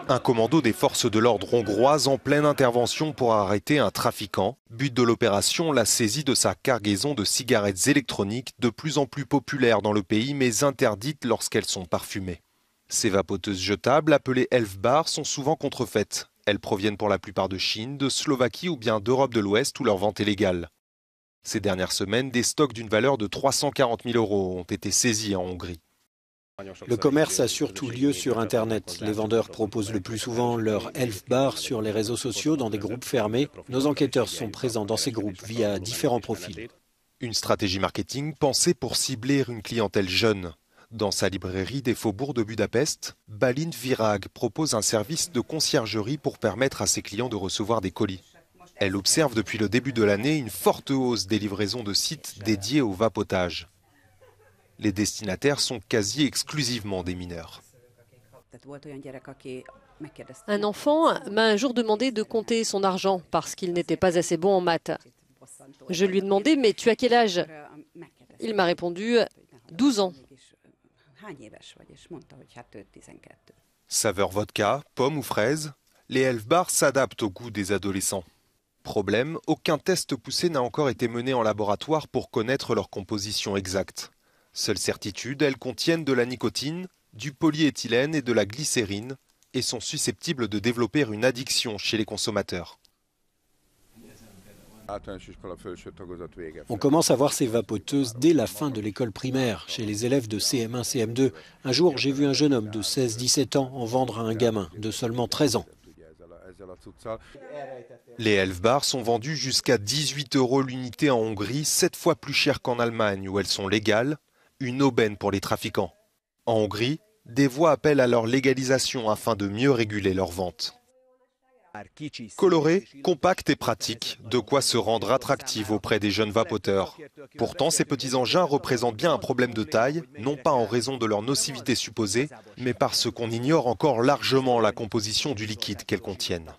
Un commando des forces de l'ordre hongroises en pleine intervention pour arrêter un trafiquant. But de l'opération, la saisie de sa cargaison de cigarettes électroniques, de plus en plus populaires dans le pays, mais interdites lorsqu'elles sont parfumées. Ces vapoteuses jetables, appelées Elfbar, sont souvent contrefaites. Elles proviennent pour la plupart de Chine, de Slovaquie ou bien d'Europe de l'Ouest où leur vente est légale. Ces dernières semaines, des stocks d'une valeur de 340 000 € ont été saisis en Hongrie. Le commerce a surtout lieu sur Internet. Les vendeurs proposent le plus souvent leur Elfbar sur les réseaux sociaux dans des groupes fermés. Nos enquêteurs sont présents dans ces groupes via différents profils. Une stratégie marketing pensée pour cibler une clientèle jeune. Dans sa librairie des faubourgs de Budapest, Balint Virag propose un service de conciergerie pour permettre à ses clients de recevoir des colis. Elle observe depuis le début de l'année une forte hausse des livraisons de sites dédiés au vapotage. Les destinataires sont quasi exclusivement des mineurs. Un enfant m'a un jour demandé de compter son argent parce qu'il n'était pas assez bon en maths. Je lui ai demandé « Mais tu as quel âge ?» Il m'a répondu « 12 ans ». Saveur vodka, pomme ou fraise, les Elfbar s'adaptent au goût des adolescents. Problème, aucun test poussé n'a encore été mené en laboratoire pour connaître leur composition exacte. Seule certitude, elles contiennent de la nicotine, du polyéthylène et de la glycérine et sont susceptibles de développer une addiction chez les consommateurs. On commence à voir ces vapoteuses dès la fin de l'école primaire, chez les élèves de CM1, CM2. Un jour, j'ai vu un jeune homme de 16-17 ans en vendre à un gamin de seulement 13 ans. Les Elfbar sont vendus jusqu'à 18 € l'unité en Hongrie, 7 fois plus cher qu'en Allemagne où elles sont légales. Une aubaine pour les trafiquants. En Hongrie, des voix appellent à leur légalisation afin de mieux réguler leur vente. Coloré, compact et pratique, de quoi se rendre attractif auprès des jeunes vapoteurs. Pourtant, ces petits engins représentent bien un problème de taille, non pas en raison de leur nocivité supposée, mais parce qu'on ignore encore largement la composition du liquide qu'elles contiennent.